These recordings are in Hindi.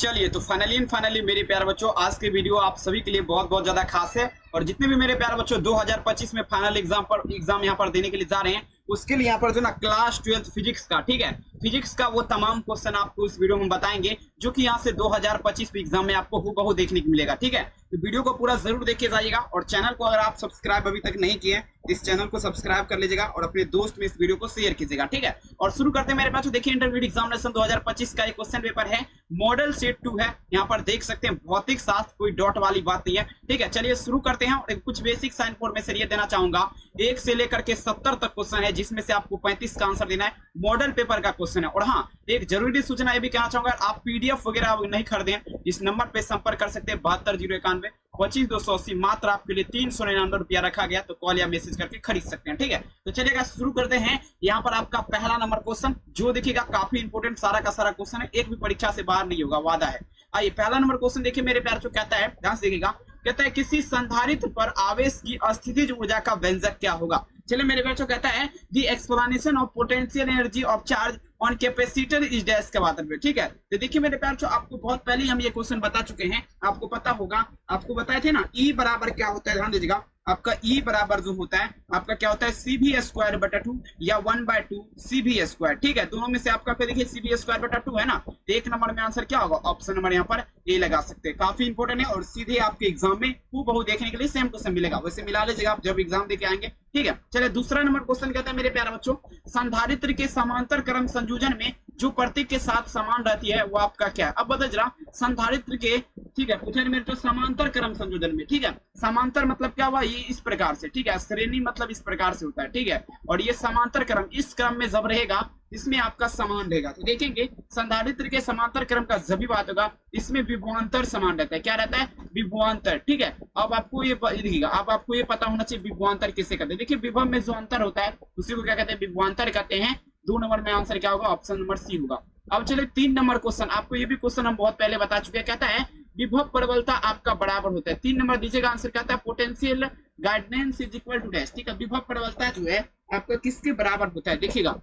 चलिए तो फाइनली मेरे प्यारे बच्चों आज के वीडियो आप सभी के लिए बहुत बहुत ज्यादा खास है। और जितने भी मेरे प्यारे बच्चों 2025 में फाइनल एग्जाम यहाँ पर देने के लिए जा रहे हैं, उसके लिए यहाँ पर जो ना क्लास 12 फिजिक्स का, ठीक है, फिजिक्स का वो तमाम क्वेश्चन आपको इस वीडियो में बताएंगे जो कि यहाँ से 2025 एग्जाम में आपको हूबहू देखने को मिलेगा। ठीक है, तो वीडियो को पूरा जरूर देखिए जाइएगा। और चैनल को अगर आप सब्सक्राइब अभी तक नहीं किए इस चैनल को सब्सक्राइब कर लीजिएगा और अपने दोस्त में इस वीडियो को शेयर कीजिएगा। ठीक है, और शुरू करते हैं मेरे पास। देखिए इंटरमीडिएट एग्जामिनेशन 2025 का एक क्वेश्चन पेपर है, मॉडल सेट 2 है। यहाँ पर देख सकते हैं भौतिक शास्त्र, कोई डॉट वाली बात नहीं है। ठीक है, चलिए शुरू करते हैं। और कुछ बेसिक सा इंफॉर्मेशन ये देना चाहूंगा, 1 से लेकर के 70 तक क्वेश्चन है, जिसमें से आपको 35 का आंसर देना है। मॉडल पेपर का क्वेश्चन है। और हाँ, एक जरूरी सूचना ये भी कहना चाहूंगा, आप पीडीएफ वगैरह नहीं खरीदें, इस नंबर पे संपर्क कर सकते हैं 7201 25 मात्र आपके लिए 399 रुपया रखा गया, तो कॉल या मैसेज करके खरीद सकते हैं। ठीक है, तो चलिएगा शुरू करते हैं। यहाँ पर आपका पहला नंबर क्वेश्चन जो देखिएगा काफी इंपोर्टेंट सारा का सारा क्वेश्चन है, एक भी परीक्षा से बाहर नहीं होगा, वादा है। आइए पहला नंबर क्वेश्चन देखिए मेरे प्यार, जो कहता है, ध्यान से देखिएगा, कहता है किसी संधारित्र पर आवेश की स्थितिज ऊर्जा का व्यंजक क्या होगा। चलिए मेरे बच्चों, कहता है the explanation of potential energy of charge on capacitor is dash के बात में। ठीक है, तो देखिए मेरे प्यार, जो आपको बहुत पहले हम ये क्वेश्चन बता चुके हैं, आपको पता होगा, आपको बताए थे ना ई बराबर क्या होता है। ध्यान दीजिएगा, आपका ई बराबर जो होता है आपका क्या होता है, cv²/2 या 1/2 cv²। ठीक है, दोनों में से आपका फिर देखिए cv²/2 है ना, तो एक नंबर में आंसर क्या होगा, ऑप्शन नंबर यहाँ पर ए लगा सकते हैं। काफी इंपोर्टेंट है और सीधे आपके एग्जाम में हूबहू देखने के लिए सेम क्वेश्चन मिलेगा, वैसे मिला लीजिएगा आप जब एग्जाम देके आएंगे। ठीक है, चलिए दूसरा नंबर क्वेश्चन कहता है मेरे प्यारे बच्चों, संधारित्र के समांतर क्रम संयोजन में जो प्रतीक के साथ समान रहती है वो आपका क्या है। अब बता जरा संधारित्र के, ठीक है, पूछे मेरे तो समांतर क्रम संयोजन में। ठीक है, समांतर मतलब क्या हुआ, ये इस प्रकार से, ठीक है, श्रेणी मतलब इस प्रकार से होता है। ठीक है, और ये समांतर क्रम इस क्रम में जब रहेगा इसमें आपका समान रहेगा। तो देखेंगे संधारित्र के समांतर क्रम का जब भी बात होगा इसमें विभवांतर समान रहता है। क्या रहता है, विभवांतर। ठीक है, अब आपको ये देखिएगा, अब आपको ये पता होना चाहिए विभवांतर किसे कहते हैं। देखिए विभव में जो अंतर होता है उसी को क्या कहते हैं, विभवांतर कहते हैं। 2 नंबर में आंसर क्या होगा, ऑप्शन नंबर सी होगा। अब चलिए 3 नंबर क्वेश्चन, आपको ये भी क्वेश्चन हम बहुत पहले बता चुके हैं। कहता है विभव प्रबलता आपका बराबर होता है, 3 नंबर दीजिएगा आंसर, कहता है potential guidance is equal to dash. ठीक है, विभव प्रबलता जो है आपका किसके बराबर होता है, देखिएगा।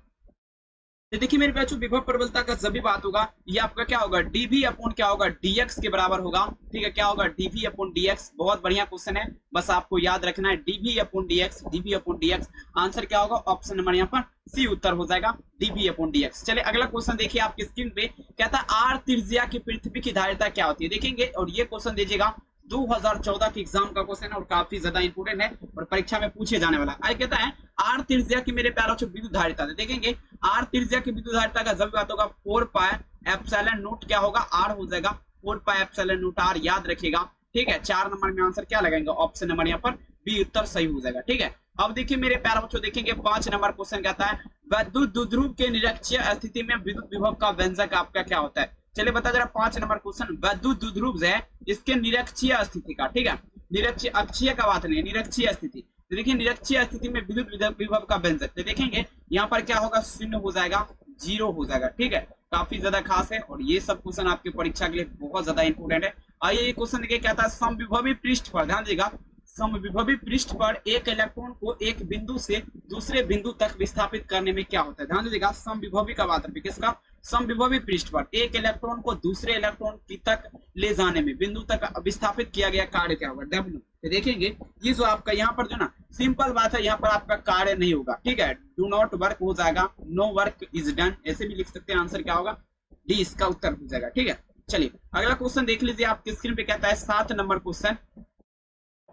तो देखिए मेरे बच्चों, विभव प्रबलता का जब भी बात होगा ये आपका क्या होगा, डीवी अपॉन क्या होगा, डीएक्स के बराबर होगा। ठीक है, क्या होगा, डीवी अपॉन डीएक्स। बहुत बढ़िया क्वेश्चन है, बस आपको याद रखना है DV upon DX, DV upon DX. Answer क्या होगा, ऑप्शन नंबर यहाँ पर सी उत्तर हो जाएगा, डीवी अपॉन डीएक्स। चलिए अगला क्वेश्चन देखिए आपकी स्क्रीन पे, कहता है आर त्रिज्या की पृथ्वी की धारिता क्या होती है। देखेंगे, और ये क्वेश्चन दीजिएगा 2014 के एग्जाम का क्वेश्चन है और काफी ज्यादा इंपोर्टेंट है और परीक्षा में पूछे जाने वाला है। कहता है आर त्रिज्या की मेरे प्यारों विद्युत धारिता, देखेंगे आर त्रिज्या की विद्युत धारिता का जब बात होगा 4πε0 क्या होगा, आर हो जाएगा 4πε0 आर, याद रखिएगा। ठीक है, 4 नंबर में आंसर क्या लगाएंगे, ऑप्शन नंबर यहाँ पर बी उत्तर सही हो जाएगा। ठीक है, अब देखिए मेरे प्यारे बच्चों, देखेंगे 5 नंबर क्वेश्चन कहता है विद्युत द्विध्रुव के निरक्षीय स्थिति में विद्युत विभव का व्यंजक आपका क्या होता है। चलिए बता जरा 5 नंबर क्वेश्चन, विद्युत द्विध्रुव है इसके निरक्षीय स्थिति का। ठीक है, निरक्षीय अक्षीय का बात नहीं, निरक्षीय स्थिति। तो देखिए निरक्षीय स्थिति में विद्युत विभव का व्यंजक, तो देखेंगे यहाँ पर क्या होगा, 0 हो जाएगा, 0 हो जाएगा। ठीक है, काफी ज्यादा खास है और ये सब क्वेश्चन आपकी परीक्षा के लिए बहुत ज्यादा इंपोर्टेंट है। आइए ये क्वेश्चन देखिए, कहता है समविभवी पृष्ठ पर, ध्यान दीजिएगा, समविभवी पृष्ठ पर एक इलेक्ट्रॉन को एक बिंदु से दूसरे बिंदु तक विस्थापित करने में क्या होता है। ध्यान दीजिएगा, समविभवी का बात है किसका, समविभवी पृष्ठ पर एक इलेक्ट्रॉन को दूसरे इलेक्ट्रॉन की तक ले जाने में, बिंदु तक विस्थापित किया गया कार्य क्या होगा, डब्ल्यू। तो देखेंगे ये जो आपका यहाँ पर जो ना सिंपल बात है, यहाँ पर आपका कार्य नहीं होगा। ठीक है, डू नॉट वर्क हो जाएगा, नो वर्क इज डन, ऐसे भी लिख सकते हैं। आंसर क्या होगा, डी इसका उत्तर हो जाएगा। ठीक है, चलिए अगला क्वेश्चन देख लीजिए आपकी स्क्रीन पे, कहता है 7 नंबर क्वेश्चन,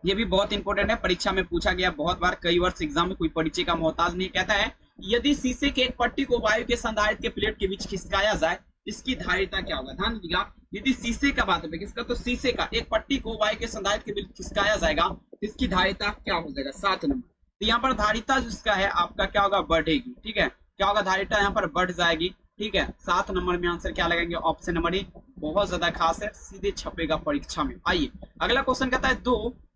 ये भी बहुत इंपॉर्टेंट है, परीक्षा में पूछा गया बहुत बार, कई वर्ष एग्जाम में, कोई परिचय का मोहताज नहीं। कहता है यदि शीशे के एक पट्टी को वायु के संधारित्र के प्लेट के बीच खिसकाया जाए इसकी धारिता क्या होगा। ध्यान दीजिएगा, यदि शीशे का बात है किसका, तो शीशे का एक पट्टी को वायु के संधारित्र के बीच खिसकाया जाएगा इसकी धारिता क्या हो जाएगा, 7 नंबर। तो यहाँ पर धारिता जिसका है आपका क्या होगा, बढ़ेगी। ठीक है, क्या होगा, धारिता यहाँ पर बढ़ जाएगी। ठीक है, 7 नंबर में आंसर क्या लगाएंगे, ऑप्शन नंबर ए, बहुत ज्यादा खास है, सीधे छपेगा परीक्षा में। आइए अगला क्वेश्चन कहता है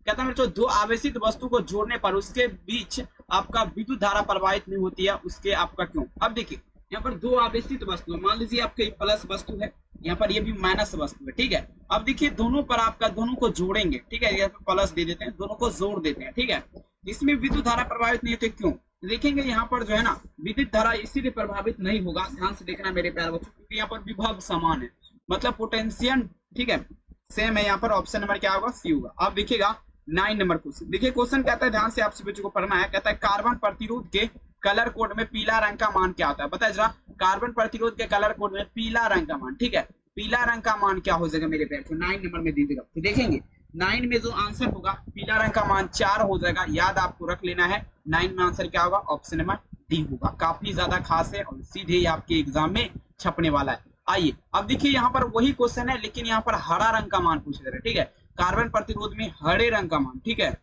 कहता है दो आवेशित वस्तु को जोड़ने पर उसके बीच आपका विद्युत धारा प्रवाहित नहीं होती है, उसके आपका क्यों। अब देखिए यहाँ पर 2 आवेशित वस्तु, मान लीजिए आपके प्लस वस्तु है, यहाँ पर ये भी माइनस वस्तु है। ठीक है, अब देखिए दोनों पर आपका दोनों को जोड़ेंगे। ठीक है, यहाँ पर प्लस दे देते हैं, दोनों को जोड़ देते हैं। ठीक है, इसमें विद्युत धारा प्रभावित नहीं होती, क्यों, देखेंगे यहाँ पर जो है ना विद्युत धारा इसीलिए प्रभावित नहीं होगा, ध्यान से देखना मेरे प्यारे बच्चों, क्योंकि यहाँ पर विभव समान है। मतलब पोटेंशियल, ठीक है, सेम है यहाँ पर। ऑप्शन नंबर क्या होगा? सी होगा। अब देखिएगा 9 नंबर क्वेश्चन। देखिए क्वेश्चन कहता है, ध्यान से आप सभी बच्चों को पढ़ना है। कहता है कार्बन प्रतिरोध के कलर कोड में पीला रंग का मान क्या होता है? बताए जरा, कार्बन प्रतिरोध के कलर कोड में पीला रंग का मान, ठीक है, पीला रंग का मान क्या हो जाएगा मेरे प्यारे बच्चों? 9 नंबर में दीजिएगा। तो देखेंगे 9 में जो आंसर होगा पीला रंग का मान 4 हो जाएगा। याद आपको रख लेना है, 9 में आंसर क्या होगा? ऑप्शन नंबर डी होगा। काफी ज्यादा खास है और सीधे ही आपके एग्जाम में छपने वाला है। आइए अब देखिए यहाँ पर वही क्वेश्चन है, लेकिन यहाँ पर हरा रंग का मान पूछ रहे हैं, ठीक है, कार्बन प्रतिरोध में हरे रंग का मान, ठीक है।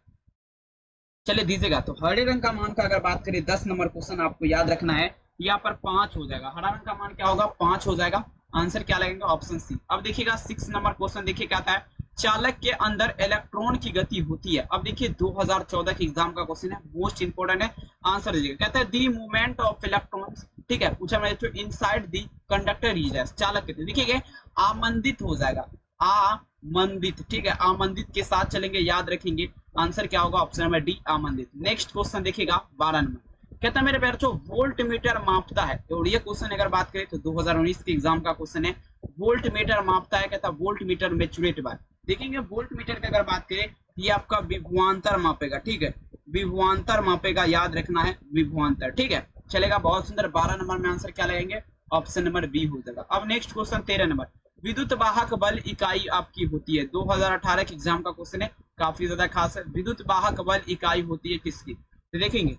चलिए दीजिएगा। तो हरे रंग का मान का अगर बात करें 10 नंबर क्वेश्चन आपको याद रखना है, यहाँ पर 5 हो जाएगा। हरा रंग का मान क्या होगा? 5 हो जाएगा। आंसर क्या लगेगा? Option C. अब देखिएगा 6 नंबर क्वेश्चन, देखिए क्या था है, चालक के अंदर इलेक्ट्रॉन की गति होती है। अब देखिए 2014 के एग्जाम का क्वेश्चन है, मोस्ट इंपोर्टेंट है, आंसर दीजिएगा। कहता है दी मूवमेंट ऑफ इलेक्ट्रॉन्स, ठीक है, पूछा मैंने, तो इनसाइड दी कंडक्टर रीजन, चालक के, देखिए आमंदित हो जाएगा, आमंदित, ठीक है, आमंदित के साथ चलेंगे, याद रखेंगे। आंसर क्या होगा? ऑप्शन नंबर डी, आमंदित। नेक्स्ट क्वेश्चन देखिएगा 12 नंबर। कहता है मेरे प्यारे बच्चों वोल्ट मीटर मापता है। और ये क्वेश्चन अगर बात करें तो 2019 के एग्जाम का क्वेश्चन है, वोल्ट मीटर मापता है। कहता है वोल्ट मीटर मैचुरेट बाय, देखेंगे वोल्ट मीटर की अगर बात करें, ये आपका विभवांतर मापेगा, ठीक है, विभवांतर मापेगा, याद रखना है, विभवांतर, ठीक है, चलेगा, बहुत सुंदर। 12 नंबर में आंसर क्या लगेंगे? ऑप्शन नंबर बी हो जाएगा। अब नेक्स्ट क्वेश्चन 13 नंबर, विद्युत वाहक बल इकाई आपकी होती है। 2018 के एग्जाम का क्वेश्चन है, काफी ज्यादा खास है। विद्युत वाहक बल इकाई होती है किसकी? तो देखेंगे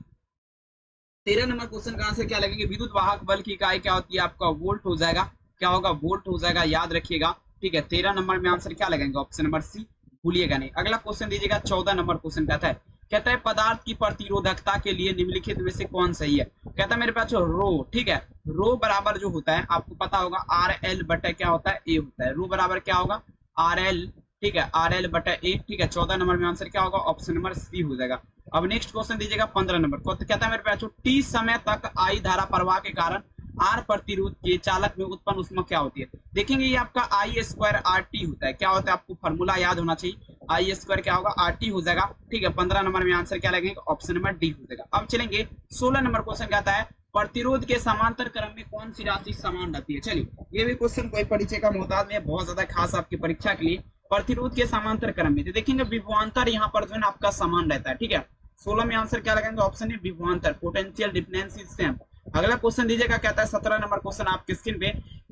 13 नंबर क्वेश्चन का आंसर क्या लगेंगे? विद्युत वाहक बल की इकाई क्या होती है? आपका वोल्ट हो जाएगा। क्या होगा? वोल्ट हो जाएगा, याद रखिएगा, ठीक है। 13 नंबर में आंसर क्या लगेंगे? ऑप्शन नंबर सी, भूलिएगा नहीं। अगला क्वेश्चन दीजिएगा 14 नंबर क्वेश्चन कहता है पदार्थ की प्रतिरोधकता के लिए निम्नलिखित में से कौन सही है? कहता है मेरे पास रो, ठीक है, रो बराबर जो होता है आपको पता होगा आर एल बटा क्या होता है? ए होता है। रो बराबर क्या होगा? आर एल, ठीक है, आर एल बटा ए, ठीक है। 14 नंबर में आंसर क्या होगा? ऑप्शन नंबर सी हो जाएगा। अब नेक्स्ट क्वेश्चन दीजिएगा 15 नंबर को, तो कहता है मेरे पास टी समय तक आई धारा प्रवाह के कारण आर प्रतिरोध के चालक में उत्पन्न ऊष्मा क्या होती है? देखेंगे ये आपका आई स्क्वायर आर टी होता है। क्या होता है? आपको फॉर्मूला याद होना चाहिए, आई स्क्वायर क्या होगा? आर टी हो जाएगा, ठीक है। 15 नंबर में आंसर क्या लगेगा? ऑप्शन नंबर डी हो जाएगा। अब चलेंगे 16 नंबर क्वेश्चन कहता है प्रतिरोध के समांतर क्रम में कौन सी राशि समान रहती है? चलिए ये भी क्वेश्चन कोई परिचय का मोहताज में बहुत ज्यादा खास आपकी परीक्षा के लिए। प्रतिरोध के समांतर क्रम में तो देखेंगे विभवांतर यहाँ पर जो है आपका समान रहता है, ठीक है। 16 में आंसर क्या लगेगा? ऑप्शन है विभवांतर, पोटेंशियल डिफरेंस इज सेम। अगला क्वेश्चन दीजिएगा, कहता है 17 नंबर क्वेश्चन आपकी स्क्रीन पे,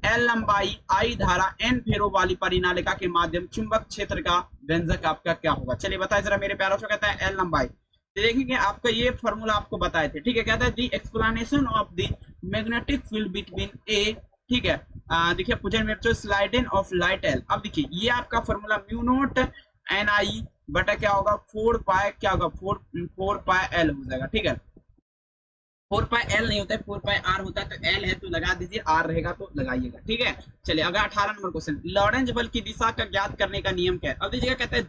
एल लंबाई आई धारा एन फेरो वाली परिनालिका के माध्यम चुंबक क्षेत्र का व्यंजक आपका क्या होगा? चलिए बताए जरा मेरे प्यारों से। कहता है एल लंबाई, तो देखेंगे आपका ये फॉर्मूला आपको बताए थे, ठीक है। कहता है the explanation of the magnetic field between A, ठीक है, देखिए potential sliding of light L. अब देखिए ये आपका formula mu naught N I बटा क्या होगा? 4 पाई, क्या होगा? 4 पाई एल हो जाएगा, ठीक है। 4 पाई एल नहीं होता है, 4 पाई आर होता है, तो एल है तो लगा दीजिए, आर रहेगा तो लगाइएगा, ठीक है। चलिए अगर 18 नंबर क्वेश्चन, लॉरेंज बल की दिशा का ज्ञात करने का नियम क्या है? अब देखिएगा कहता है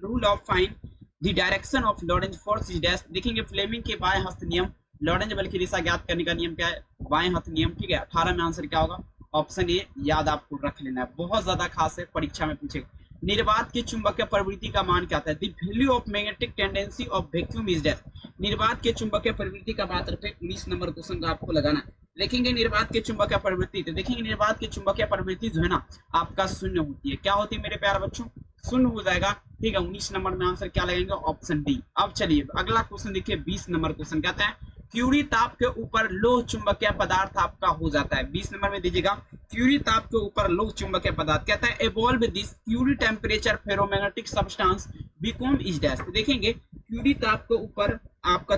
rule of find the direction of Lorentz force is dash. देखेंगे फ्लेमिंग के बाएं हस्त नियम, लॉरेंज बल की दिशा ज्ञात करने का नियम क्या है? बाएं हस्त नियम, ठीक है। 18 में आंसर क्या होगा? ऑप्शन ए, याद आपको रख लेना है, बहुत ज्यादा खास है, परीक्षा में पूछेगा। निर्वात की चुंबकीय प्रवृत्ति का मान क्या था? The value of magnetic tendency of vacuum is that. निर्वात के चुंबकीय प्रवृत्ति का बात रखते 19 नंबर क्वेश्चन का आपको लगाना है। देखेंगे निर्वात के चुंबकीय प्रवृत्ति, तो देखेंगे निर्वात की चुंबकीय प्रवृत्ति जो है ना आपका शून्य होती है। क्या होती है मेरे प्यारे बच्चों? शून्य हो जाएगा, ठीक है। 19 नंबर में आंसर क्या लगेगा? Option D. अब चलिए अगला क्वेश्चन देखिए 20 नंबर क्वेश्चन कहता है क्यूरी ताप के ऊपर लोह चुंबकीय पदार्थ आपका हो जाता है। 20 नंबर में दीजिएगा क्यूरी ताप के ऊपर लोह चुंबकीय पदार्थ, कहता है evolve this Curie temperature ferromagnetic substance become is dash. देखेंगे क्यूरी ताप के ऊपर आपका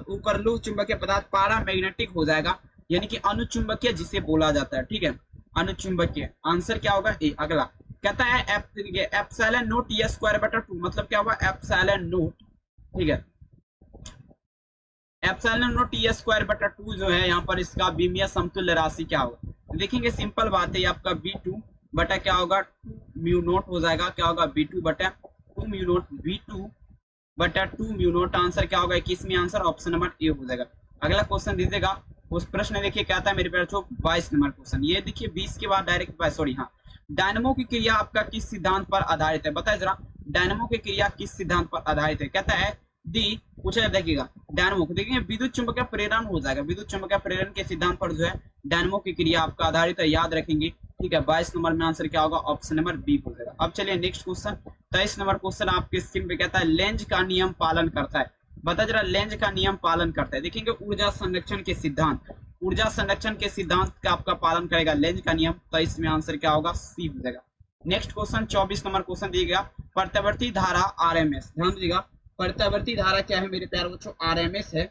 ऊपर लोह चुंबकीय पदार्थ पारा मैग्नेटिक हो जाएगा, यानी कि अनुचुंबकीय जिसे बोला जाता है, ठीक है, अनुचुंबकीय। आंसर क्या होगा? ए। अगला कहता है एप्सिलॉन नोट ए स्क्वायर बटा 2, मतलब क्या होगा? एप्सिलॉन नोट, ठीक है, एप्सिलॉन नोट ए स्क्वायर बटा 2 जो है यहाँ पर इसका विमीय समतुल्य राशि क्या होगा? तो देखेंगे सिंपल बात है, आपका B2 बटा क्या होगा? 2 म्यू नोट हो जाएगा। क्या होगा? B2 बटा 2 म्यू नोट, B2 बटा 2 म्यू नोट। आंसर क्या होगा? 21 में आंसर ऑप्शन नंबर ए हो जाएगा। अगला क्वेश्चन दीजिएगा, उस प्रश्न देखिए क्या आता है मेरे प्यारे 22 नंबर क्वेश्चन। ये देखिए 20 के बाद डायरेक्ट सॉरी हाँ, डायनमो की क्रिया आपका किस सिद्धांत पर आधारित है? बताए जरा, डायनमो की क्रिया किस सिद्धांत पर आधारित है? कहता है दी, पूछा देखिएगा डायनमो को, देखिए विद्युत चुंबकीय प्रेरण हो जाएगा, विद्युत चुंबकीय प्रेरण के सिद्धांत पर जो है डायनमो की क्रिया आपका आधारित है, याद रखेंगे। ठीक है 22 नंबर में आंसर क्या होगा, ऑप्शन नंबर बी हो जाएगा। अब चलिए नेक्स्ट क्वेश्चन, 23 नंबर क्वेश्चन आपके स्क्रीन पे कहता है लेंज का नियम पालन करता है। बता जरा लेंज का नियम पालन करता है। देखेंगे ऊर्जा संरक्षण के सिद्धांत, ऊर्जा संरक्षण के सिद्धांत का आपका पालन करेगा लेंज का नियम, तो इसमें आंसर क्या होगा, सी हो जाएगा। नेक्स्ट क्वेश्चन 24 नंबर क्वेश्चन दिया गया प्रत्यावर्ती धारा आरएमएस। ध्यान दीजिएगा प्रत्यावर्ती धारा क्या है मेरे प्यारे बच्चों, आरएमएस है।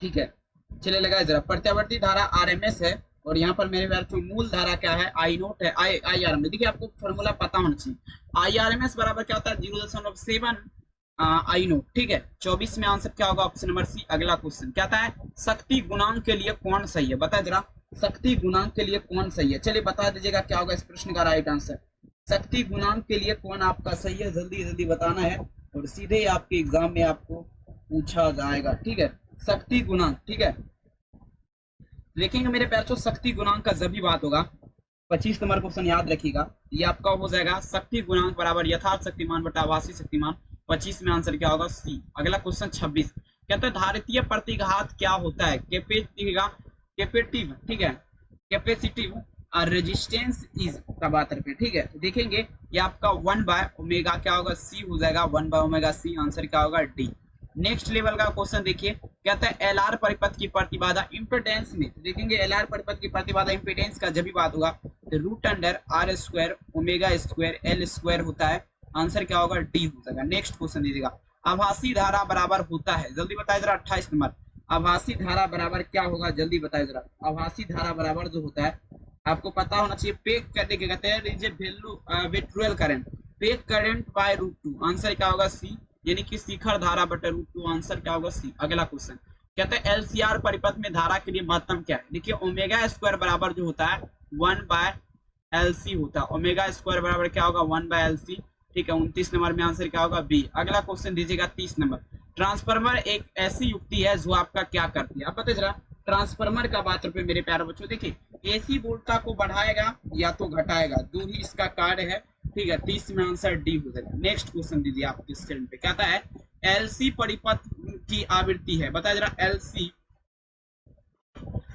ठीक है चलिए लगाए जरा, प्रत्यावर्ती धारा आरएमएस है और यहाँ पर मेरे प्यारे मूल धारा क्या है, आई नोट है, आई आर एम। देखिए आपको फॉर्मूला पता होना चाहिए, आई आर एम एस बराबर क्या होता है 0.7 आई नोट। ठीक है 24 में आंसर क्या होगा, ऑप्शन नंबर सी। अगला क्वेश्चन कहता है शक्ति गुणांक के लिए कौन सही है, बता जरा शक्ति गुणांक के लिए कौन सही है। चलिए बता दीजिएगा क्या होगा इस प्रश्न का राइट आंसर। शक्ति गुणांक के लिए कौन आपका सही है, जल्दी जल्दी बताना है और सीधे आपके एग्जाम में आपको पूछा जाएगा। ठीक है शक्ति गुणांक, ठीक है देखेंगे मेरे प्यारे शक्ति गुणांक का जब भी बात होगा 25 नंबर क्वेश्चन याद रखिएगा, ये आपका हो जाएगा शक्ति गुणांक बराबर यथार्थ शक्तिमान बटा आभासी शक्तिमान। 25 में आंसर क्या होगा, सी। अगला क्वेश्चन 26 कहता है धारितीय प्रतिघात क्या होता है, कैपेसिटिव, ठीक है कैपेसिटिव रेजिस्टेंस इज का बात करते हैं। ठीक है तो देखेंगे ये आपका 1/ओमेगा क्या होगा, सी हो जाएगा 1/ओमेगा सी, आंसर क्या होगा डी। नेक्स्ट लेवल का क्वेश्चन देखिए कहता है एलआर परिपथ की प्रतिबाधा इंपेडेंस में, तो देखेंगे एलआर परिपथ की प्रतिबाधा इंपेडेंस का जब भी बात होगा तो √r² omega square L square होता है, आंसर क्या होगा डी हो जाएगा। नेक्स्ट क्वेश्चन दीजिएगा आभासी धारा बराबर होता है, जल्दी बताए जरा 28 नंबर आभासी धारा बराबर क्या होगा, जल्दी बताए जरा। आभासी धारा बराबर जो होता है आपको पता होना चाहिए पेक करने के कहते हैं virtual current, peak current by √2, answer क्या होगा सी, यानी कि शिखर धारा बटे √2, आंसर क्या होगा सी। अगला क्वेश्चन कहते हैं एलसीआर परिपथ में धारा के लिए महत्तम क्या है। देखिए ओमेगा स्क्वायर बराबर जो होता है 1/LC होता है, ओमेगा स्क्वायर बराबर क्या होगा 1/LC। ठीक है 29 नंबर में आंसर क्या होगा बी। अगला क्वेश्चन दीजिएगा 30 नंबर ट्रांसफार्मर एक ऐसी युक्ति है जो आपका क्या करती है, आप पता जरा ट्रांसफार्मर का बात रुपए मेरे प्यारे बच्चों। देखिए एसी वोल्टता को बढ़ाएगा या तो घटाएगा, दो ही इसका कार्य है। ठीक है 30 में आंसर डी हो जाएगा। नेक्स्ट क्वेश्चन दीजिए आपके स्क्रीन पे कहता है एलसी परिपथ की आवृत्ति है, बताया जरा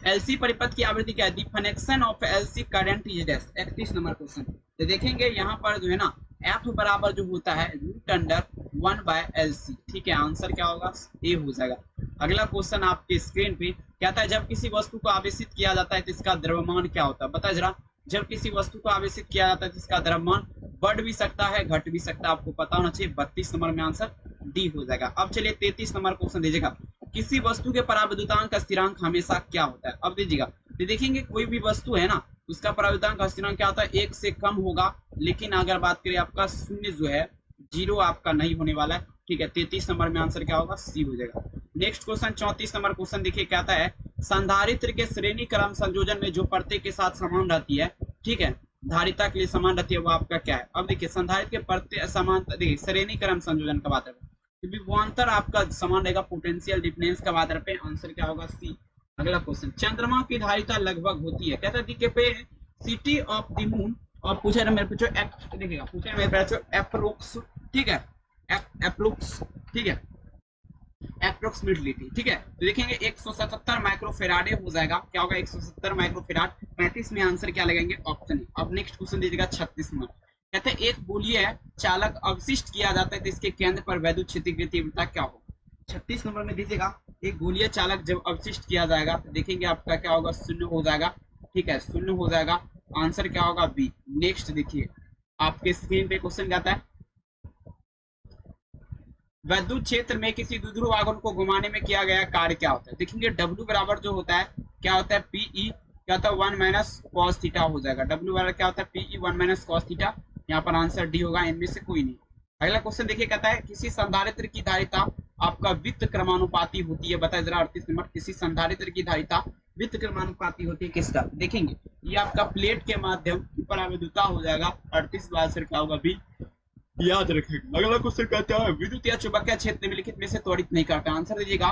एलसी परिपथ की आवृत्ति क्या है, the function of LC current is dash. 31 number question तो देखेंगे यहाँ पर जो है ना एफ बराबर जो होता है √1/LC। ठीक है आंसर क्या होगा ए हो जाएगा। अगला क्वेश्चन आपके स्क्रीन पे कहता है जब किसी वस्तु को आवेशित किया जाता है तो इसका द्रव्यमान क्या होता है, बताया जरा जब किसी वस्तु को आवेशित किया जाता है तो इसका द्रव्यमान बढ़ भी सकता है घट भी सकता है, आपको पता होना चाहिए। 32 नंबर में आंसर डी हो जाएगा। अब चलिए 33 नंबर क्वेश्चन दीजिएगा किसी वस्तु के पराविद्युतांक का स्थिरांक हमेशा क्या होता है। अब दीजिएगा तो देखेंगे कोई भी वस्तु है ना उसका पराविद्युतांक का स्थिरांक क्या होता है, 1 से कम होगा, लेकिन अगर बात करें आपका शून्य जो है 0 आपका नहीं होने वाला है। ठीक है 33 नंबर में आंसर क्या होगा सी हो जाएगा। नेक्स्ट क्वेश्चन 34 नंबर क्वेश्चन देखिए कहता है संधारित्र के श्रेणी क्रम संयोजन में जो परते के साथ समान रहती है, ठीक है धारिता के लिए समान रहती है, वो आपका क्या है। अब देखिए संधारित्र के परते समान, देखिए श्रेणी क्रम संयोजन का बात है, विभवांतर आपका समान रहेगा, पोटेंशियल डिफरेंस का बात करते हैं, आंसर क्या होगा सी। अगला क्वेश्चन चंद्रमा की धारिता लगभग होती है, कहता है पे सिटी ऑफ द मून और पूछा मेरे पूछो देखिएगा पूछा मेरे बच्चों एप्रोक्स, ठीक है एप्रोक्स, ठीक है एप्रोक्सीमेटली, ठीक है तो देखेंगे 177 माइक्रोफेराडे हो जाएगा, क्या होगा 170 माइक्रोफेराड। 35 में आंसर क्या लगेंगे ऑप्शन ए। अब नेक्स्ट क्वेश्चन दीजिएगा 36 नंबर कहते हैं एक गोलीय चालक अवशिष्ट किया जाता है तो इसके केंद्र पर वैद्युत क्षेत्र की तीव्रता क्या होगा। 36 नंबर में दीजिएगा एक गोलीय चालक जब अवशिष्ट किया जाएगा तो देखेंगे आपका क्या होगा 0 हो जाएगा। ठीक है 0 हो जाएगा, आंसर क्या होगा बी। नेक्स्ट देखिए आपके स्क्रीन पे क्वेश्चन जाता है वैद्युत क्षेत्र में किसी द्विध्रुव आघूर्ण को घुमाने में किया गया कार्य क्या होता है। देखेंगे W बराबर जो होता है क्या होता है PE क्या होता है 1 - cos थीटा हो जाएगा। W बराबर क्या होता है PE 1 - cos थीटा, यहाँ पर आंसर डी होगा, इनमें से कोई नहीं। अगला क्वेश्चन देखिए कहता है किसी संधारित्र की धारिता आपका वित्त क्रमानुपाती होती है, बताया जरा 38 नंबर किसी संधारित्र की धारिता वित्त क्रमानुपाती होती है किसका। देखेंगे ये आपका प्लेट के माध्यम पराविद्युता हो जाएगा, 38 का आंसर क्या होगा बी, याद रखेंगे। अगला क्वेश्चन कहता है विद्युत या चुंबकीय क्षेत्र निम्नलिखित में से त्वरित नहीं करता, आंसर दीजिएगा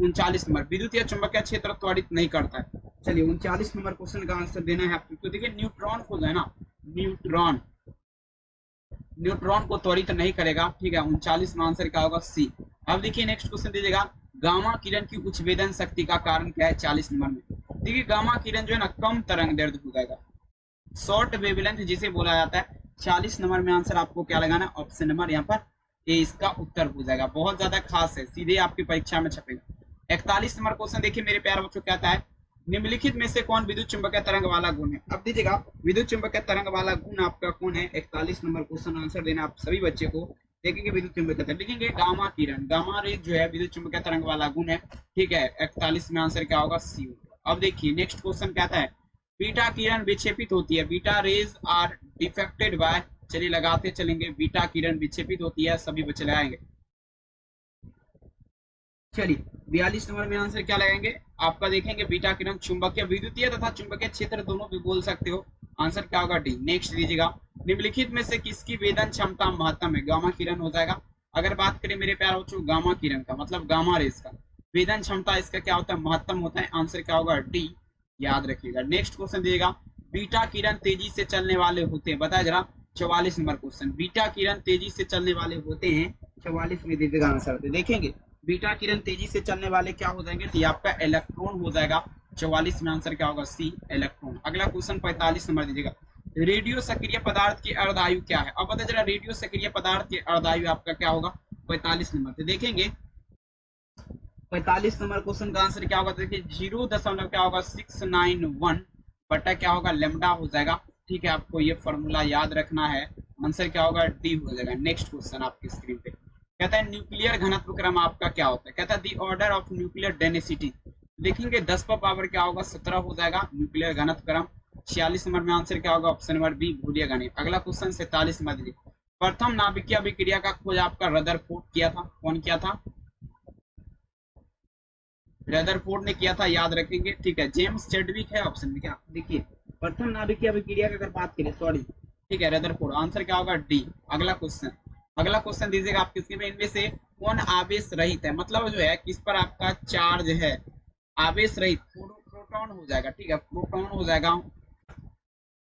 39 नंबर विद्युत या चुंबकीय क्षेत्र त्वरित नहीं करता है। चलिए 39 नंबर क्वेश्चन का आंसर देना है आपको। तो देखिए न्यूट्रॉन को जो है ना न्यूट्रॉन को त्वरित नहीं करेगा। ठीक है 39 में आंसर क्या होगा सी। अब देखिए नेक्स्ट क्वेश्चन दीजिएगा गामा किरण की उच्च वेदन शक्ति का कारण क्या है 40 नंबर में। देखिए गामा किरण जो है ना कम तरंग दैर्ध्य हो जाएगा, शॉर्ट वेवलेंथ जिसे बोला जाता है। 40 नंबर में आंसर आपको क्या लगाना है, ऑप्शन नंबर यहाँ पर ए इसका उत्तर हो जाएगा। बहुत ज्यादा खास है, सीधे आपकी परीक्षा में छपेगा। 41 नंबर क्वेश्चन देखिए मेरे प्यारे बच्चों, कहता है निम्नलिखित में से कौन विद्युत चुंबकीय तरंग वाला गुण है। अब दीजिएगा विद्युत चुंबकीय तरंग वाला गुण आपका कौन है। 41 नंबर क्वेश्चन आंसर देना आप सभी बच्चे को। देखेंगे विद्युत चुंबकीय तरंग, लिखेंगे गामा किरण, गामा रे जो है विद्युत चुंबकीय तरंग वाला गुण है, ठीक है। 41 में आंसर क्या होगा, सी। अब देखिए नेक्स्ट क्वेश्चन कहता है बीटा किरण विक्षेपित होती है, beta rays are defected by, चलिए लगाते चलेंगे, बीटा किरण विक्षेपित होती है, सभी बच्चे लगाएंगे। चलिए 42 नंबर में आंसर क्या लगाएंगे आपका, देखेंगे बीटा किरण चुंबकीय विद्युतीय तथा चुंबकीय क्षेत्र दोनों भी बोल सकते हो, आंसर क्या होगा, डी। नेक्स्ट दीजिएगा निम्नलिखित में से किसकी वेदन क्षमता महत्तम है, गामा किरण हो जाएगा। अगर बात करें मेरे प्यारे बच्चों गामा किरण का मतलब गामा रेस का वेदन क्षमता इसका क्या होता है, महत्तम होता है, आंसर क्या होगा, डी, याद रखिएगा। नेक्स्ट क्वेश्चन दिएगा बीटा किरण तेजी से चलने वाले होते हैं, बताया जरा। 44 नंबर क्वेश्चन, बीटा किरण तेजी से चलने वाले होते हैं, 44 में दीजिएगा आंसर। देखेंगे बीटा किरण तेजी से चलने वाले क्या हो जाएंगे, तो ये आपका इलेक्ट्रॉन हो जाएगा। 44 में आंसर क्या होगा, सी, इलेक्ट्रॉन। अगला क्वेश्चन 45 नंबर दीजिएगा रेडियो सक्रिय पदार्थ की अर्धायु क्या है। अब बता जरा रेडियो सक्रिय पदार्थ की अर्धायु आपका क्या होगा, 45 नंबर। तो देखेंगे 45 नंबर क्वेश्चन का आंसर क्या होगा, देखिए 0 क्या होगा 691 बटा क्या होगा लेमडा हो जाएगा, ठीक है। आपको ये फॉर्मूला याद रखना है, आंसर क्या होगा, डी हो जाएगा। नेक्स्ट क्वेश्चन आपकी स्क्रीन पे कहता है न्यूक्लियर घनत्व क्रम आपका क्या होता है, कहता है दी ऑर्डर ऑफ न्यूक्लियर डेंसिटी। देखेंगे 10 पर पावर क्या होगा 17 हो जाएगा न्यूक्लियर घनत्व क्रम। 46 नंबर में आंसर क्या होगा, ऑप्शन नंबर बी, भूलिएगा नहीं। अगला क्वेश्चन 47 नंबर दीजिए प्रथम नाभिकीय अभिक्रिया का खोज आपका रदरफोर्ड किया था, कौन किया था, रदरफोर्ड ने किया था, याद रखेंगे, ठीक है। जेम्स चैडविक है ऑप्शन में, क्या देखिए प्रथम नाभिकीय अभिक्रिया की अगर बात करें, सॉरी, ठीक है, रदरफोर्ड, आंसर क्या होगा, डी। अगला क्वेश्चन दीजिएगा आप किसके में, इनमें से कौन आवेश रहित है, मतलब जो है किस पर आपका चार्ज है आवेश रहित, प्रोटॉन हो जाएगा, ठीक है, प्रोटॉन हो जाएगा।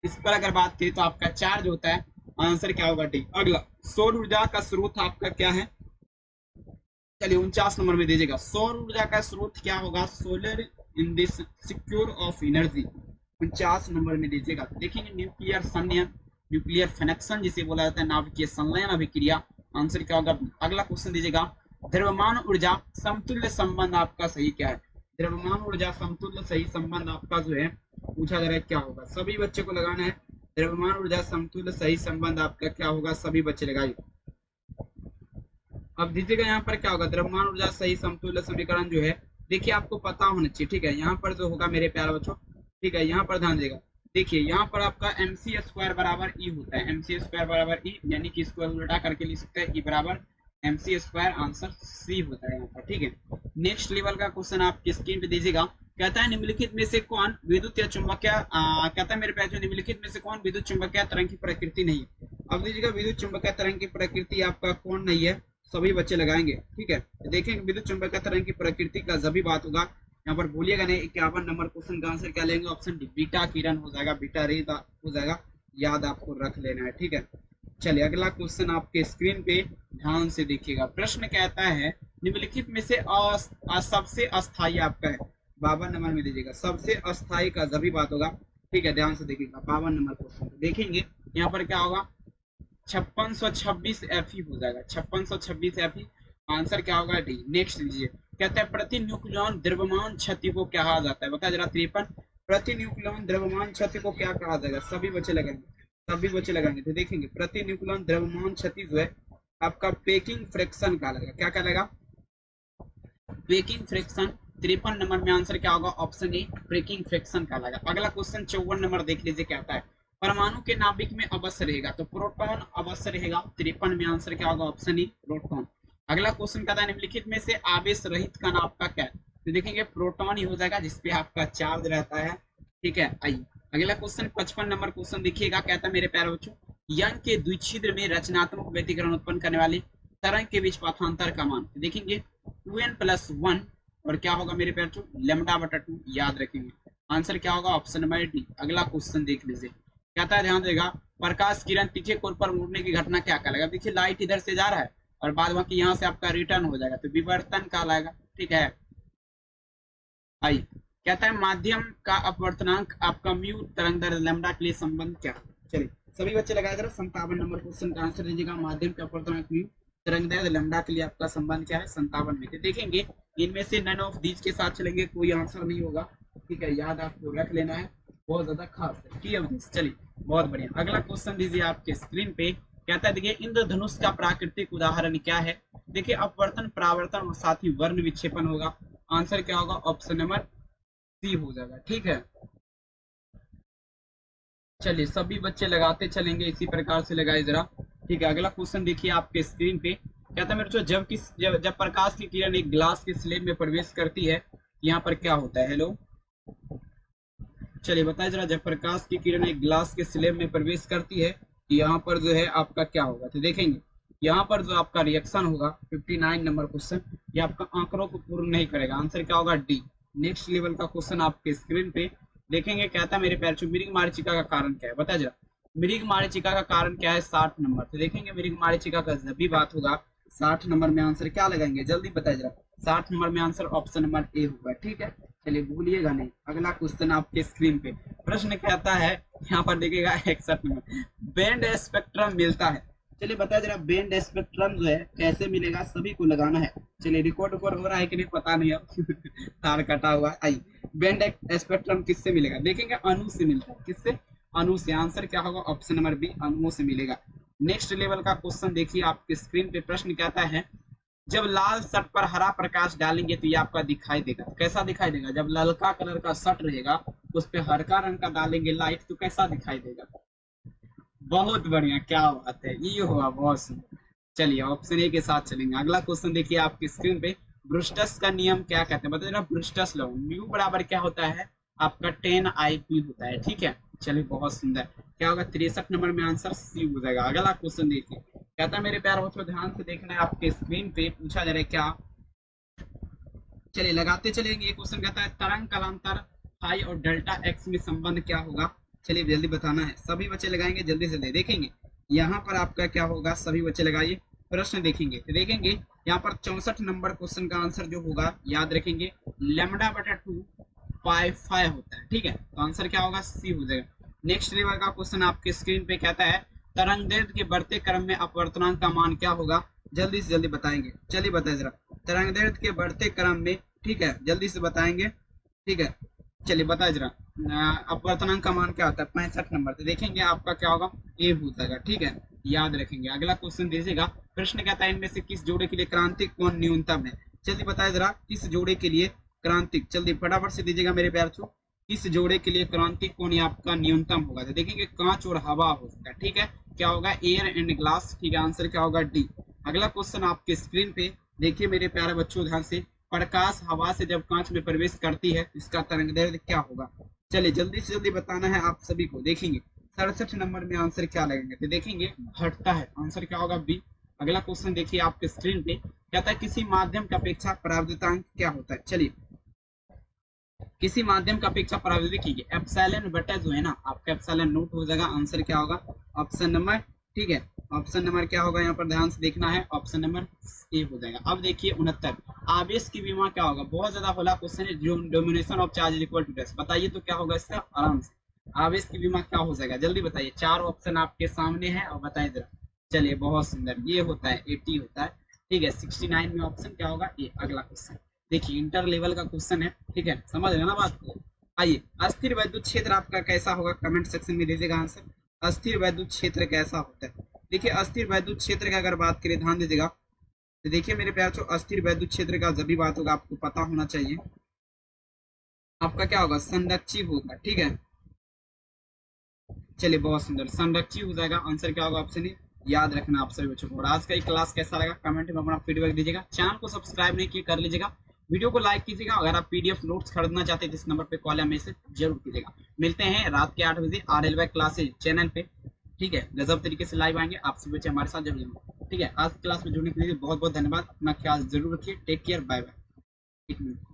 इस पर अगर बात करें तो आपका चार्ज होता है, आंसर क्या होगा, डी। अगला सौर ऊर्जा का स्रोत आपका क्या है, चलिए 49 नंबर में दीजिएगा सौर ऊर्जा का स्रोत क्या होगा, solar in this secure of energy, 49 number में दीजिएगा। देखेंगे न्यूक्लियर संयन, न्यूक्लियर फिनेक्शन जिसे बोला जाता है, नाभिकीय संलयन अभिक्रिया, आंसर क्या होगा। अगला क्वेश्चन दीजिएगा द्रव्यमान ऊर्जा समतुल्य संबंध आपका सही क्या है, द्रव्यमान ऊर्जा समतुल्य सही संबंध आपका जो है पूछा जा रहा है क्या होगा, सभी बच्चे को लगाना है। द्रव्यमान ऊर्जा समतुल्य सही संबंध आपका क्या होगा, सभी बच्चे लगाइए। अब दीजिएगा यहाँ पर क्या होगा, द्रव्यमान ऊर्जा सही समतुल्य समीकरण जो है, देखिए आपको पता होना चाहिए, ठीक है। यहाँ पर जो होगा मेरे प्यारे बच्चों, ठीक है, यहाँ पर ध्यान देगा, देखिए यहाँ पर आपका mc² बराबर ई होता है, mc² बराबर ई, यानी कि इसको उल्टा करके लिख सकते हैं, ई बराबर mc², आंसर सी होता है यहाँ पर, ठीक है। नेक्स्ट लेवल का क्वेश्चन आपकी स्क्रीन पे दीजिएगा, कहता है निम्नलिखित में से कौन विद्युत या चुंबकीय, कहता है मेरे प्यारे बच्चों निम्नलिखित में से कौन विद्युत चुंबकीय तरंग की प्रकृति नहीं है। अब दीजिएगा विद्युत चुंबकीय तरंग की प्रकृति आपका कौन नहीं है, सभी बच्चे लगाएंगे, ठीक है। देखेंगे विद्युत चुंबकीय तरंग की प्रकृति का जब भी बात होगा, यहाँ पर भूलिएगा नहीं। 51 नंबर क्वेश्चन का आंसर क्या लेंगे, ऑप्शन डी, बीटा किरण हो जाएगा, बीटा रे हो जाएगा, याद आपको रख लेना है, ठीक है। चलिए अगला क्वेश्चन आपके स्क्रीन पे ध्यान से देखिएगा, प्रश्न कहता है निम्नलिखित में से सबसे अस्थायी आपका है, 52 नंबर में दीजिएगा, सबसे अस्थायी का जब भी बात होगा, ठीक है, ध्यान से देखिएगा। 52 नंबर क्वेश्चन देखेंगे यहाँ पर क्या होगा, 5626 Fe हो जाएगा, 5626 Fe, आंसर क्या होगा, डी। नेक्स्ट लीजिए कहता है प्रति न्यूक्लियन द्रव्यमान क्षति को क्या कहा जाता है, बताया जरा 53, प्रति न्यूक्लियन द्रव्यमान क्षति को क्या कहा जाएगा, सभी बच्चे लगाएंगे, तो देखेंगे प्रति न्यूक्लियन द्रव्यमान क्षति जो है आपका पेकिंग फ्रैक्शन का लगेगा, क्या लगेगा, पेकिंग फ्रैक्शन। 53 नंबर में आंसर क्या होगा, ऑप्शन ए, ब्रेकिंग फ्रैक्शन का लगा। अगला क्वेश्चन 54 नंबर देख लीजिए, कहता है परमाणु के नाभिक में अवश्य रहेगा, तो प्रोटॉन अवश्य रहेगा, 53 में आंसर क्या होगा, ऑप्शन ई, प्रोटॉन। अगला क्वेश्चन कहता है निम्नलिखित में से आवेश रहित कण आपका क्या है, तो देखेंगे प्रोटॉन ही हो जाएगा, जिसपे आपका चार्ज रहता है, ठीक है। आइए अगला क्वेश्चन 55 नंबर क्वेश्चन देखिएगा, कहता है मेरे प्यारे बच्चों यंग के द्विच्छिद्र में रचनात्मक व्यतिकरण उत्पन्न करने वाली तरंग के बीच पथांतर का मान, तो देखेंगे 2n+1 और क्या होगा मेरे प्यारे बच्चों, λ/2, याद रखेंगे, आंसर क्या होगा, ऑप्शन नंबर डी। अगला क्वेश्चन देख लीजिए, कहता है ध्यान देगा प्रकाश किरण तीखे कोण पर मुड़ने की घटना क्या कहलाएगा, देखिए लाइट इधर से जा रहा है और बाद बाकी यहाँ से आपका रिटर्न हो जाएगा, तो विवर्तन कहलाएगा, ठीक है। आइए कहता है माध्यम का अपवर्तनांक आपका म्यू तरंगदैर्घ्य लैम्डा के लिए संबंध क्या है। चलिए सभी बच्चे लगाए जरा 57 नंबर क्वेश्चन का आंसर दीजिएगा। माध्यम का अपवर्तनांक म्यू तरंगदैर्घ्य लैम्डा के लिए आपका संबंध क्या है 57 में। तो देखेंगे इनमें से नन ऑफ दीज के साथ चलेंगे, कोई आंसर नहीं होगा, ठीक है, याद आपको रख लेना है, बहुत ज्यादा खास है, ठीक है। चलिए बहुत बढ़िया, अगला क्वेश्चन दीजिए आपके स्क्रीन पे। कहता है देखिए इंद्रधनुष का प्राकृतिक उदाहरण क्या है। देखिए अपवर्तन, परावर्तन और साथ ही वर्ण विक्षेपण होगा। आंसर क्या होगा, ऑप्शन नंबर सी हो जाएगा, ठीक है। चलिए सभी बच्चे लगाते चलेंगे, इसी प्रकार से लगाए जरा, ठीक है। अगला क्वेश्चन देखिए आपके स्क्रीन पे। कहता है मेरे बच्चों जब प्रकाश की किरण एक ग्लास के स्लेब में प्रवेश करती है, यहाँ पर क्या होता है। हेलो, चलिए बताइए जरा, जब प्रकाश की किरण एक ग्लास के स्लेब में प्रवेश करती है, यहाँ पर जो है आपका क्या होगा। तो देखेंगे यहाँ पर जो आपका रिएक्शन होगा 59 नंबर क्वेश्चन, ये आपका आंकड़ों को पूर्ण नहीं करेगा। आंसर क्या होगा, डी। नेक्स्ट लेवल का क्वेश्चन आपके स्क्रीन पे देखेंगे। कहता है मेरे प्यारे बच्चों मृग मारीचिका का कारण क्या है, बताया जरा। मृग मारीचिका का कारण क्या है, 60 नंबर। तो देखेंगे मृग मारीचिका का जब भी बात होगा 60 नंबर में आंसर क्या लगाएंगे, जल्दी बताया जरा। 60 नंबर में आंसर ऑप्शन नंबर ए होगा, ठीक है। चलिए भूलिएगा नहीं। अगला क्वेश्चन आपके स्क्रीन पे प्रश्न कहता है, यहाँ पर देखिएगा 61 नंबर, बैंड स्पेक्ट्रम मिलता है। चलिए बताया जरा, बैंड स्पेक्ट्रम जो है कैसे मिलेगा, सभी को लगाना है। चलिए रिकॉर्ड हो रहा है कि नहीं पता नहीं अब तार कटा हुआ है। आई बैंड स्पेक्ट्रम किससे मिलेगा, देखेंगे अणु से मिलता है। किससे, अणु से। आंसर क्या होगा, ऑप्शन नंबर बी, अणुओं से मिलेगा। नेक्स्ट लेवल का क्वेश्चन देखिए आपके स्क्रीन पे। प्रश्न कहता है जब लाल शर्ट पर हरा प्रकाश डालेंगे तो ये आपका दिखाई देगा। कैसा दिखाई देगा, जब ललका कलर का शर्ट रहेगा उस पे हल्का रंग का डालेंगे लाइट, तो कैसा दिखाई देगा। बहुत बढ़िया, क्या बात है, ये हुआ बहुत सुंदर। चलिए ऑप्शन ए के साथ चलेंगे। अगला क्वेश्चन देखिए आपकी स्क्रीन पे। ब्रूस्टस का नियम क्या कहते हैं, बताइए ना। ब्रूस्टस लॉ, म्यू बराबर क्या होता है आपका 10 IP होता है, ठीक है। चलिए बहुत सुंदर, क्या होगा 63 नंबर में आंसर सी हो जाएगा। अगला क्वेश्चन देखिए, कहता है मेरे प्यारे बच्चों ध्यान से देखना है, आपके स्क्रीन पे पूछा जा रहा है क्या। चलिए लगाते चलेंगे। ये क्वेश्चन कहता है तरंग कालांतर फाई और डेल्टा एक्स में संबंध क्या होगा। चलिए जल्दी बताना है, सभी बच्चे लगाएंगे जल्दी से ले। देखेंगे यहाँ पर आपका क्या होगा, सभी बच्चे लगाइए। प्रश्न देखेंगे तो देखेंगे यहाँ पर 64 नंबर क्वेश्चन का आंसर जो होगा याद रखेंगे, लैम्डा बटा 2 पाई 5 होता है, ठीक है। तो आंसर क्या होगा, सी हो जाएगा। नेक्स्ट लेवल का क्वेश्चन आपके स्क्रीन पे कहता है तरंगदैर्घ्य के बढ़ते क्रम में अपवर्तनांक का मान क्या होगा, जल्दी से जल्दी बताएंगे। चलिए बताए जरा, तरंगदैर्घ्य के बढ़ते क्रम में, ठीक है, जल्दी से बताएंगे, ठीक है। चलिए बताए जरा, अपवर्तनांक का मान क्या होता है 65 नंबर। तो देखेंगे आपका क्या होगा, ए हो जाएगा, ठीक है, याद रखेंगे। अगला क्वेश्चन दीजिएगा। प्रश्न कहता है इनमें से किस जोड़े के लिए क्रांतिक कोण न्यूनतम है। जल्दी बताए जरा, किस जोड़े के लिए क्रांतिक, जल्दी फटाफट से दीजिएगा मेरे प्यारे बच्चों। किस जोड़े के लिए क्रांतिक कोण आपका न्यूनतम होगा। तो देखेंगे कांच और हवा हो सकता है, ठीक है। क्या होगा, एयर एंड ग्लास, ठीक है। आंसर क्या होगा, डी। अगला क्वेश्चन आपके स्क्रीन पे देखिए मेरे प्यारे बच्चों ध्यान से। प्रकाश हवा से जब कांच में प्रवेश करती है इसका तरंगदैर्घ्य क्या होगा। चलिए जल्दी से जल्दी बताना है आप सभी को। देखेंगे 67 नंबर में आंसर क्या लगेंगे, तो देखेंगे घटता है। आंसर क्या होगा, बी। अगला क्वेश्चन देखिए आपके स्क्रीन पे, कहता है किसी माध्यम की अपेक्षा परावर्तनांक क्या होता है। चलिए किसी माध्यम की अपेक्षा परावर्तित कीजिए, एप्सिलॉन बटा जो है ना आपका एप्सिलॉन नोट हो जाएगा। आंसर क्या होगा, ऑप्शन नंबर, ठीक है। ऑप्शन नंबर क्या होगा, यहाँ पर ध्यान से देखना है, ऑप्शन नंबर ए हो जाएगा। अब देखिए 69, आवेश की विमा क्या होगा। बहुत ज्यादा होला क्वेश्चन है, domination of charge equal to test. बताइए तो क्या होगा इसका, आराम से। आवेश की विमा क्या हो जाएगा, जल्दी बताइए। 4 ऑप्शन आपके सामने है और बताइए जरा। चलिए बहुत सुंदर, ये होता है 80 होता है, ठीक है। 69 में ऑप्शन क्या होगा, ए। अगला क्वेश्चन देखिए, इंटर लेवल का क्वेश्चन है, ठीक है, समझ रहे ना बात को। आइए, अस्थिर वैद्युत क्षेत्र आपका कैसा होगा, कमेंट सेक्शन में दीजिएगा आंसर। अस्थिर वैद्युत क्षेत्र कैसा होता है। देखिए अस्थिर वैद्युत क्षेत्र की अगर बात करें, ध्यान दीजिएगा, तो देखिए मेरे प्यारे बच्चों अस्थिर वैद्युत क्षेत्र का जब भी बात होगा आपको पता होना चाहिए, आपका क्या होगा, संरक्षी होगा, ठीक है। चलिए बहुत सुंदर, संरक्षी हो जाएगा। आंसर क्या होगा, ऑप्शन ए। याद रखना आप सभी बच्चों को। और आज का ये क्लास कैसा लगा कमेंट में अपना फीडबैक दीजिएगा। चैनल को सब्सक्राइब नहीं किया कर लीजिएगा, वीडियो को लाइक कीजिएगा। अगर आप पीडीएफ नोट्स खरीदना चाहते हैं, इस नंबर पे कॉल या मैसेज जरूर कीजिएगा। मिलते हैं रात के 8 बजे RLY क्लासेज चैनल पे, ठीक है। गजब तरीके से लाइव आएंगे, आप सभी बच्चे हमारे साथ जरूर, ठीक है। आज क्लास में जुड़ने के लिए बहुत बहुत धन्यवाद। अपना ख्याल जरूर रखिए, take care, bye bye. 1 minute.